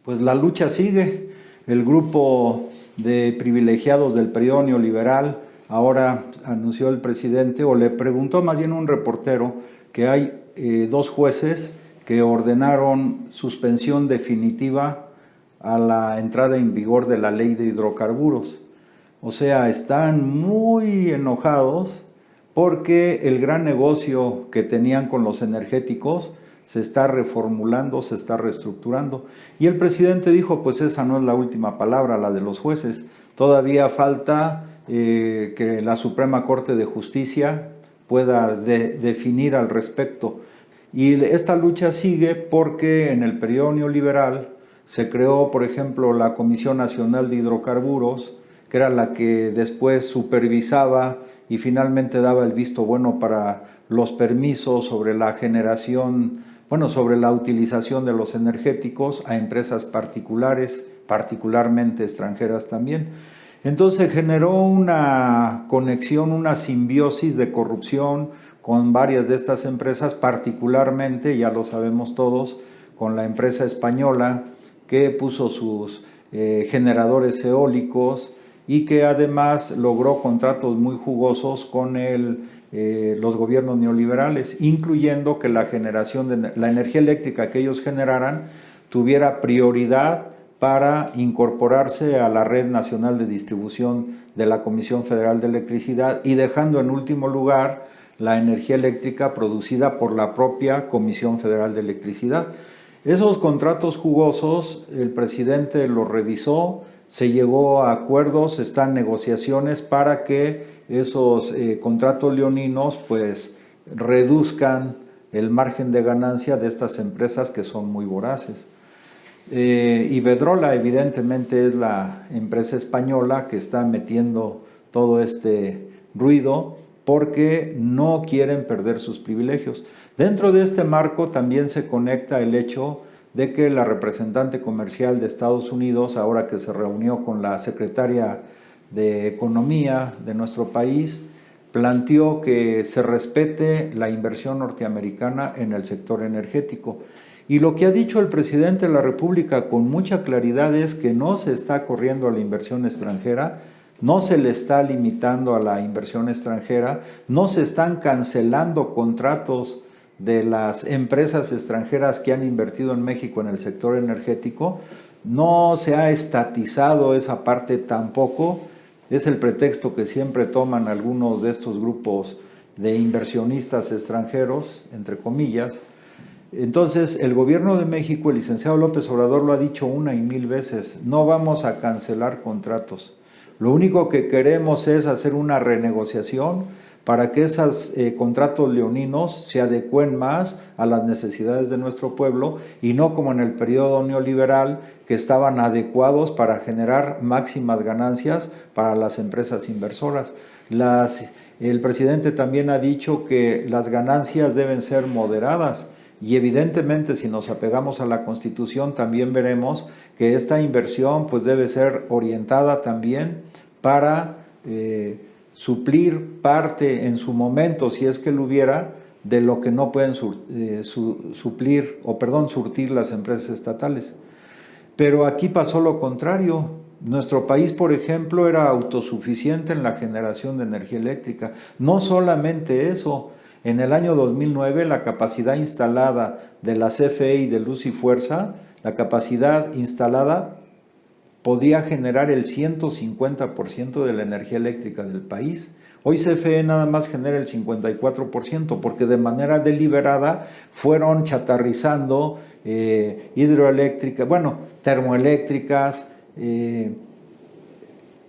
Pues la lucha sigue. El grupo de privilegiados del periodo neoliberal, ahora anunció el presidente, o le preguntó más bien un reportero, que hay dos jueces que ordenaron suspensión definitiva a la entrada en vigor de la ley de hidrocarburos. O sea, están muy enojados porque el gran negocio que tenían con los energéticos se está reformulando, se está reestructurando. Y el presidente dijo, pues esa no es la última palabra, la de los jueces. Todavía falta que la Suprema Corte de Justicia pueda definir al respecto. Y esta lucha sigue porque en el periodo neoliberal se creó, por ejemplo, la Comisión Nacional de Hidrocarburos, que era la que después supervisaba y finalmente daba el visto bueno para los permisos sobre la generación, sobre la utilización de los energéticos a empresas particulares, particularmente extranjeras también. Entonces generó una conexión, una simbiosis de corrupción con varias de estas empresas, particularmente, ya lo sabemos todos, con la empresa española que puso sus generadores eólicos y que además logró contratos muy jugosos con los gobiernos neoliberales, incluyendo que la generación de la energía eléctrica que ellos generaran tuviera prioridad para incorporarse a la Red Nacional de Distribución de la Comisión Federal de Electricidad y dejando en último lugar la energía eléctrica producida por la propia Comisión Federal de Electricidad. Esos contratos jugosos, el presidente los revisó, se llegó a acuerdos, están negociaciones para que esos contratos leoninos pues reduzcan el margen de ganancia de estas empresas que son muy voraces. Iberdrola evidentemente es la empresa española que está metiendo todo este ruido porque no quieren perder sus privilegios. Dentro de este marco también se conecta el hecho de que la representante comercial de Estados Unidos, ahora que se reunió con la secretaria de Economía de nuestro país, planteó que se respete la inversión norteamericana en el sector energético. Y lo que ha dicho el presidente de la República con mucha claridad es que no se está corriendo a la inversión extranjera, no se le está limitando a la inversión extranjera, no se están cancelando contratos de las empresas extranjeras que han invertido en México en el sector energético, no se ha estatizado esa parte tampoco. Es el pretexto que siempre toman algunos de estos grupos de inversionistas extranjeros, entre comillas. Entonces, el gobierno de México, el licenciado López Obrador lo ha dicho una y mil veces, no vamos a cancelar contratos. Lo único que queremos es hacer una renegociación para que esos contratos leoninos se adecúen más a las necesidades de nuestro pueblo y no como en el periodo neoliberal que estaban adecuados para generar máximas ganancias para las empresas inversoras. El presidente también ha dicho que las ganancias deben ser moderadas. Y evidentemente si nos apegamos a la Constitución también veremos que esta inversión pues debe ser orientada también para suplir parte en su momento, si es que lo hubiera, de lo que no pueden surtir las empresas estatales. Pero aquí pasó lo contrario. Nuestro país, por ejemplo, era autosuficiente en la generación de energía eléctrica. No solamente eso, en el año 2009 la capacidad instalada de la CFE y de Luz y Fuerza, la capacidad instalada podía generar el 150% de la energía eléctrica del país. Hoy CFE nada más genera el 54% porque de manera deliberada fueron chatarrizando hidroeléctricas, termoeléctricas,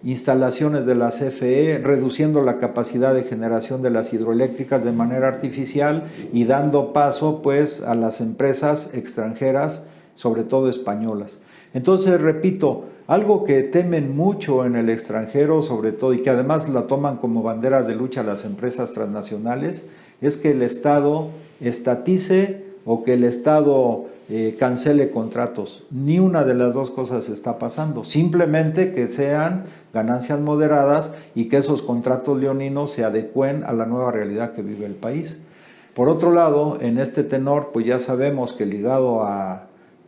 instalaciones de la CFE, reduciendo la capacidad de generación de las hidroeléctricas de manera artificial y dando paso pues a las empresas extranjeras, sobre todo españolas. Entonces, repito, algo que temen mucho en el extranjero, sobre todo, y que además la toman como bandera de lucha las empresas transnacionales, es que el Estado estatice o que el Estado cancele contratos. Ni una de las dos cosas está pasando. Simplemente que sean ganancias moderadas y que esos contratos leoninos se adecúen a la nueva realidad que vive el país. Por otro lado, en este tenor, pues ya sabemos que ligado a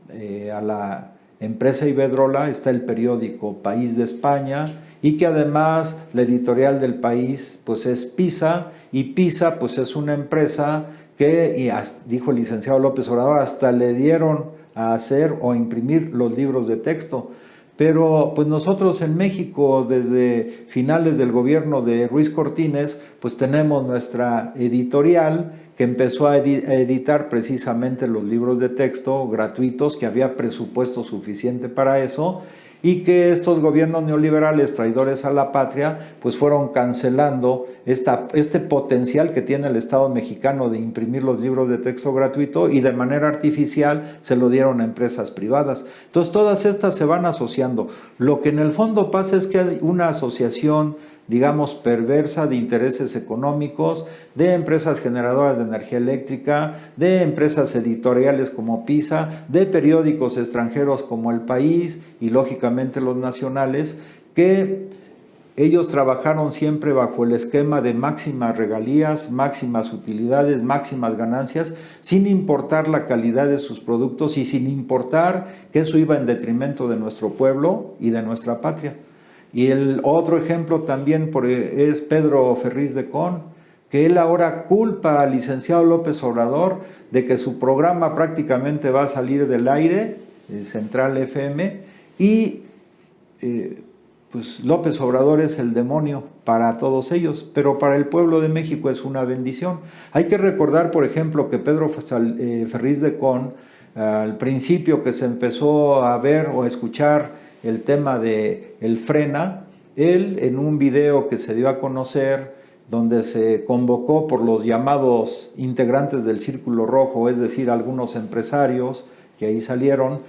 la Empresa Iberdrola está el periódico País de España, y que además la editorial del País pues es PISA, y PISA pues es una empresa que, y dijo el licenciado López Obrador, hasta le dieron a hacer o imprimir los libros de texto. Pero pues nosotros en México, desde finales del gobierno de Ruiz Cortines, pues tenemos nuestra editorial que empezó a editar precisamente los libros de texto gratuitos, que había presupuesto suficiente para eso, y que estos gobiernos neoliberales traidores a la patria pues fueron cancelando este potencial que tiene el Estado mexicano de imprimir los libros de texto gratuito, y de manera artificial se lo dieron a empresas privadas. Entonces todas estas se van asociando. Lo que en el fondo pasa es que hay una asociación, digamos, perversa de intereses económicos, de empresas generadoras de energía eléctrica, de empresas editoriales como PISA, de periódicos extranjeros como El País y lógicamente los nacionales, que ellos trabajaron siempre bajo el esquema de máximas regalías, máximas utilidades, máximas ganancias, sin importar la calidad de sus productos y sin importar que eso iba en detrimento de nuestro pueblo y de nuestra patria. Y el otro ejemplo también es Pedro Ferriz de Con, que él ahora culpa al licenciado López Obrador de que su programa prácticamente va a salir del aire, Central FM, y pues López Obrador es el demonio para todos ellos, pero para el pueblo de México es una bendición. Hay que recordar, por ejemplo, que Pedro Ferriz de Con, al principio que se empezó a ver o a escuchar el tema de el Frena, él en un video que se dio a conocer, donde se convocó por los llamados integrantes del Círculo Rojo, es decir, algunos empresarios que ahí salieron,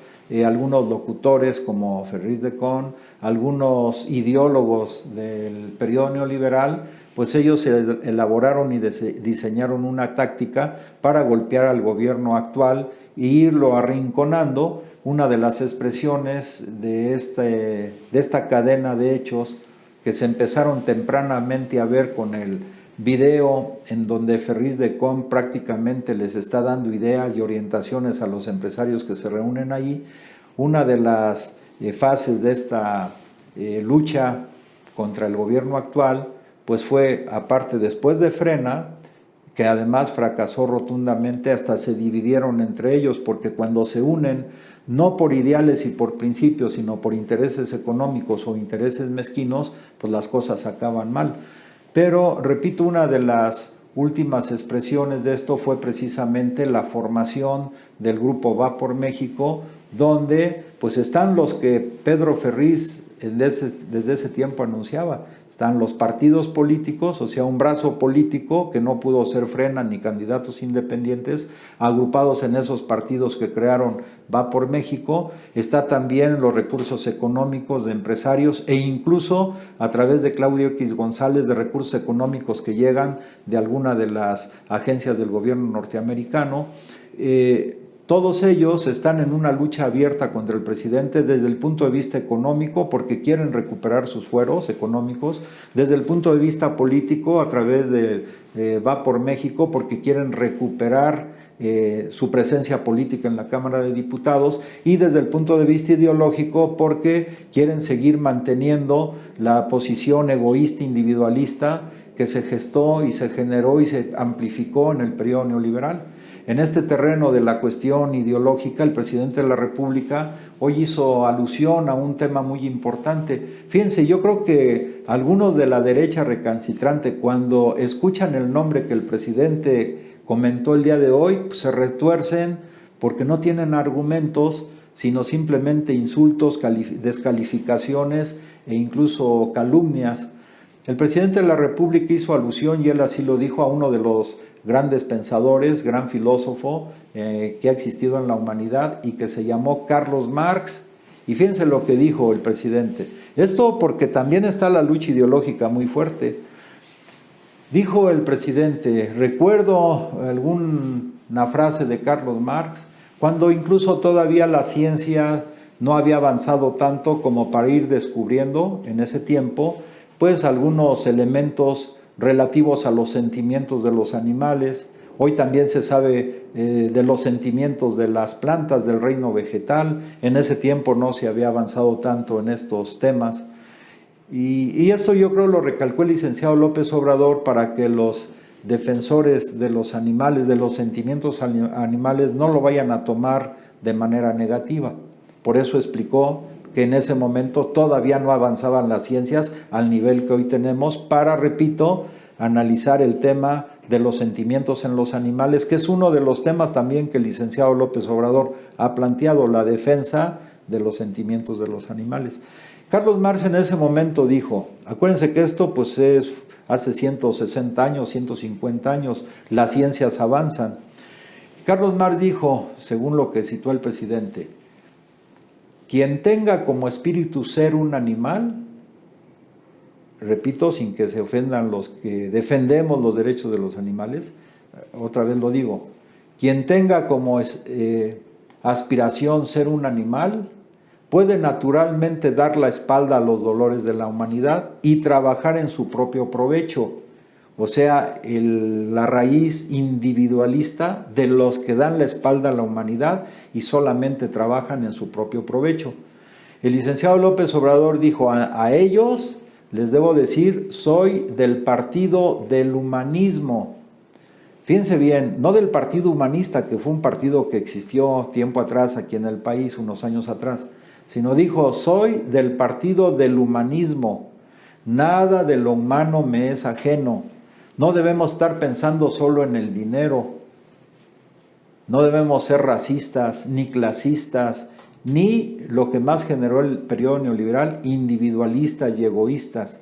algunos locutores como Ferriz de Con, algunos ideólogos del periodo neoliberal, pues ellos elaboraron y diseñaron una táctica para golpear al gobierno actual e irlo arrinconando. Una de las expresiones de esta cadena de hechos que se empezaron tempranamente a ver con el video en donde Ferriz de Con prácticamente les está dando ideas y orientaciones a los empresarios que se reúnen ahí. Una de las fases de esta lucha contra el gobierno actual pues fue, aparte, después de Frena, que además fracasó rotundamente, hasta se dividieron entre ellos, porque cuando se unen, no por ideales y por principios, sino por intereses económicos o intereses mezquinos, pues las cosas acaban mal. Pero, repito, una de las últimas expresiones de esto fue precisamente la formación del grupo Va por México, donde pues están los que Pedro Ferriz desde ese tiempo anunciaba. Están los partidos políticos, o sea, un brazo político que no pudo ser Frena ni candidatos independientes, agrupados en esos partidos que crearon Va por México. Está también los recursos económicos de empresarios, e incluso a través de Claudio X González, de recursos económicos que llegan de alguna de las agencias del gobierno norteamericano. Todos ellos están en una lucha abierta contra el presidente desde el punto de vista económico, porque quieren recuperar sus fueros económicos; desde el punto de vista político, a través de Va por México, porque quieren recuperar su presencia política en la Cámara de Diputados; y desde el punto de vista ideológico, porque quieren seguir manteniendo la posición egoísta, individualista, que se gestó y se generó y se amplificó en el periodo neoliberal. En este terreno de la cuestión ideológica, el presidente de la República hoy hizo alusión a un tema muy importante. Fíjense, yo creo que algunos de la derecha recalcitrante, cuando escuchan el nombre que el presidente comentó el día de hoy, pues se retuercen, porque no tienen argumentos, sino simplemente insultos, descalificaciones e incluso calumnias. El presidente de la República hizo alusión, y él así lo dijo, a uno de los grandes pensadores, gran filósofo que ha existido en la humanidad, y que se llamó Carlos Marx. Y fíjense lo que dijo el presidente. Esto porque también está la lucha ideológica muy fuerte. Dijo el presidente: recuerdo alguna frase de Carlos Marx, cuando incluso todavía la ciencia no había avanzado tanto como para ir descubriendo en ese tiempo pues algunos elementos relativos a los sentimientos de los animales, Hoy también se sabe de los sentimientos de las plantas del reino vegetal. En ese tiempo no se había avanzado tanto en estos temas. Y esto yo creo lo recalcó el licenciado López Obrador para que los defensores de los animales, de los sentimientos animales, no lo vayan a tomar de manera negativa. Por eso explicó que en ese momento todavía no avanzaban las ciencias al nivel que hoy tenemos para, repito, analizar el tema de los sentimientos en los animales, que es uno de los temas también que el licenciado López Obrador ha planteado, la defensa de los sentimientos de los animales. Carlos Marx en ese momento dijo, acuérdense que esto pues es hace 160 años, 150 años, las ciencias avanzan. Carlos Marx dijo, según lo que citó el presidente, quien tenga como espíritu ser un animal, repito, sin que se ofendan los que defendemos los derechos de los animales, otra vez lo digo, quien tenga como aspiración ser un animal, puede naturalmente dar la espalda a los dolores de la humanidad y trabajar en su propio provecho. O sea, la raíz individualista de los que dan la espalda a la humanidad y solamente trabajan en su propio provecho. El licenciado López Obrador dijo, a ellos les debo decir, soy del partido del humanismo. Fíjense bien, no del partido humanista, que fue un partido que existió tiempo atrás aquí en el país, unos años atrás, sino dijo, soy del partido del humanismo. Nada de lo humano me es ajeno. No debemos estar pensando solo en el dinero. No debemos ser racistas, ni clasistas, ni lo que más generó el periodo neoliberal, individualistas y egoístas.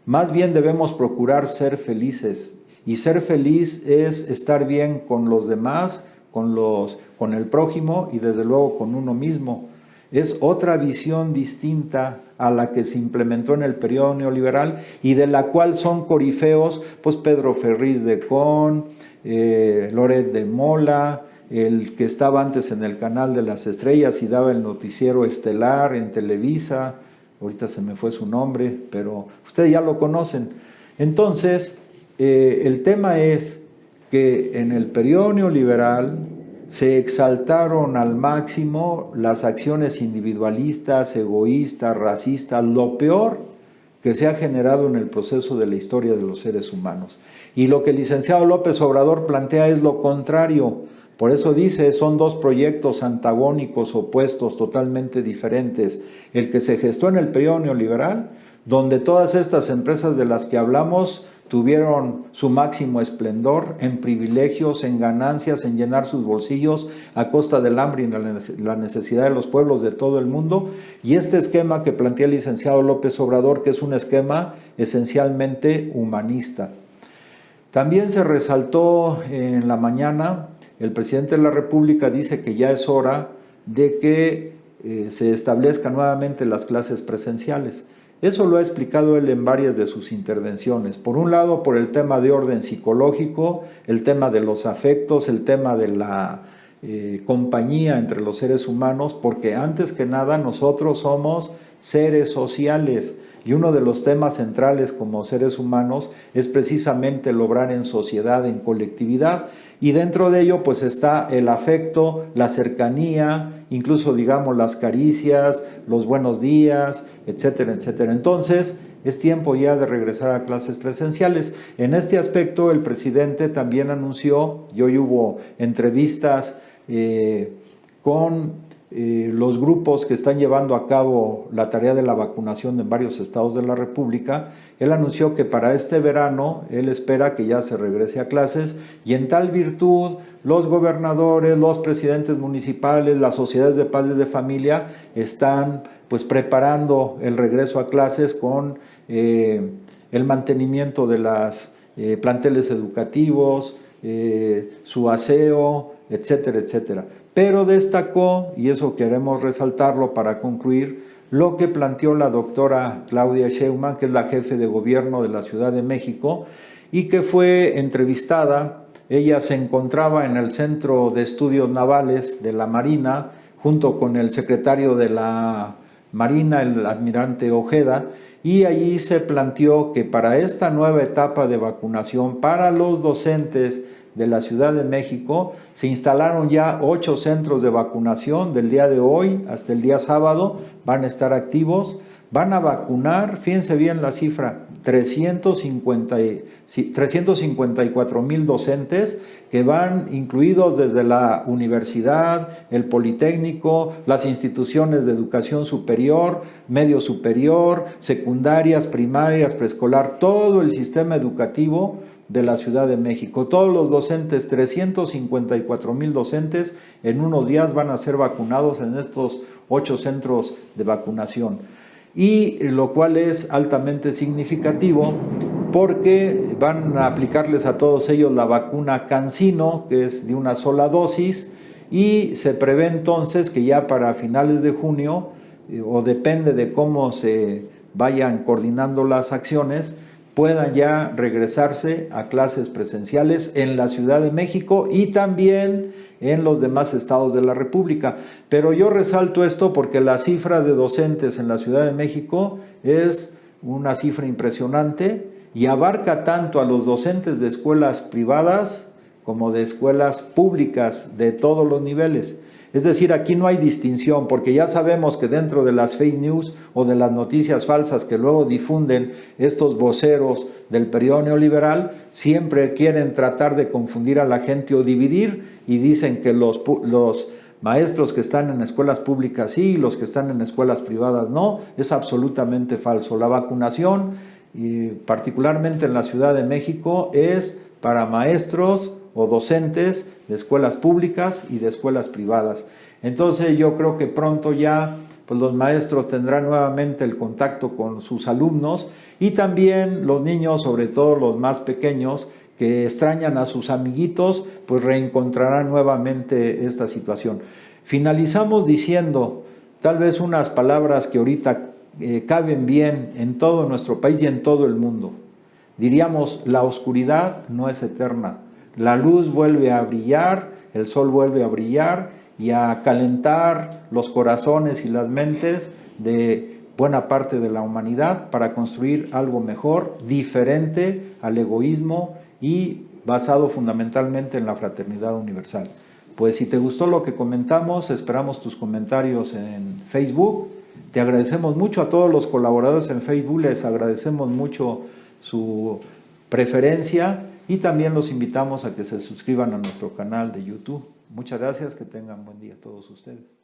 Más bien debemos procurar ser felices. Y ser feliz es estar bien con los demás, con el prójimo y desde luego con uno mismo. Es otra visión distinta a la que se implementó en el periodo neoliberal y de la cual son corifeos pues Pedro Ferriz de Con, Loret de Mola, el que estaba antes en el Canal de las Estrellas y daba el noticiero estelar en Televisa, ahorita se me fue su nombre, pero ustedes ya lo conocen. Entonces, el tema es que en el periodo neoliberal se exaltaron al máximo las acciones individualistas, egoístas, racistas, lo peor que se ha generado en el proceso de la historia de los seres humanos. Y lo que el licenciado López Obrador plantea es lo contrario. Por eso dice, son dos proyectos antagónicos, opuestos, totalmente diferentes. El que se gestó en el periodo neoliberal, donde todas estas empresas de las que hablamos tuvieron su máximo esplendor en privilegios, en ganancias, en llenar sus bolsillos a costa del hambre y la necesidad de los pueblos de todo el mundo. Y este esquema que plantea el licenciado López Obrador, que es un esquema esencialmente humanista. También se resaltó en la mañana, el presidente de la República dice que ya es hora de que se establezcan nuevamente las clases presenciales. Eso lo ha explicado él en varias de sus intervenciones. Por un lado, por el tema de orden psicológico, el tema de los afectos, el tema de la compañía entre los seres humanos, porque antes que nada nosotros somos seres sociales y uno de los temas centrales como seres humanos es precisamente el obrar en sociedad, en colectividad, y dentro de ello pues está el afecto, la cercanía, incluso digamos las caricias, los buenos días, etcétera, etcétera. Entonces es tiempo ya de regresar a clases presenciales. En este aspecto el presidente también anunció, y hoy hubo entrevistas con los grupos que están llevando a cabo la tarea de la vacunación en varios estados de la República. Él anunció que para este verano él espera que ya se regrese a clases y en tal virtud los gobernadores, los presidentes municipales, las sociedades de padres de familia están pues preparando el regreso a clases con el mantenimiento de las planteles educativos, su aseo, etcétera, etcétera. Pero destacó, y eso queremos resaltarlo para concluir, lo que planteó la doctora Claudia Sheinbaum, que es la jefe de gobierno de la Ciudad de México, y que fue entrevistada. Ella se encontraba en el Centro de Estudios Navales de la Marina, junto con el secretario de la Marina, el almirante Ojeda, y allí se planteó que para esta nueva etapa de vacunación para los docentes de la Ciudad de México, se instalaron ya 8 centros de vacunación del día de hoy hasta el día sábado, van a estar activos. Van a vacunar, fíjense bien la cifra, 354,000 docentes que van incluidos desde la universidad, el Politécnico, las instituciones de educación superior, medio superior, secundarias, primarias, preescolar, todo el sistema educativo de la Ciudad de México. Todos los docentes, 354,000 docentes, en unos días van a ser vacunados en estos 8 centros de vacunación. Y lo cual es altamente significativo porque van a aplicarles a todos ellos la vacuna CanSino, que es de una sola dosis, y se prevé entonces que ya para finales de junio, o depende de cómo se vayan coordinando las acciones, puedan ya regresarse a clases presenciales en la Ciudad de México y también en los demás estados de la República. Pero yo resalto esto porque la cifra de docentes en la Ciudad de México es una cifra impresionante y abarca tanto a los docentes de escuelas privadas como de escuelas públicas de todos los niveles. Es decir, aquí no hay distinción, porque ya sabemos que dentro de las fake news o de las noticias falsas que luego difunden estos voceros del periodo neoliberal, siempre quieren tratar de confundir a la gente o dividir, y dicen que los maestros que están en escuelas públicas sí, y los que están en escuelas privadas no. Es absolutamente falso. La vacunación, particularmente en la Ciudad de México, es para maestros o docentes de escuelas públicas y de escuelas privadas. Entonces yo creo que pronto ya pues los maestros tendrán nuevamente el contacto con sus alumnos, y también los niños, sobre todo los más pequeños, que extrañan a sus amiguitos, pues reencontrarán nuevamente esta situación. Finalizamos diciendo tal vez unas palabras que ahorita caben bien en todo nuestro país y en todo el mundo. Diríamos, la oscuridad no es eterna. La luz vuelve a brillar, el sol vuelve a brillar y a calentar los corazones y las mentes de buena parte de la humanidad para construir algo mejor, diferente al egoísmo y basado fundamentalmente en la fraternidad universal. Pues si te gustó lo que comentamos, esperamos tus comentarios en Facebook. Te agradecemos mucho a todos los colaboradores en Facebook, les agradecemos mucho su preferencia, y también los invitamos a que se suscriban a nuestro canal de YouTube. Muchas gracias, que tengan buen día todos ustedes.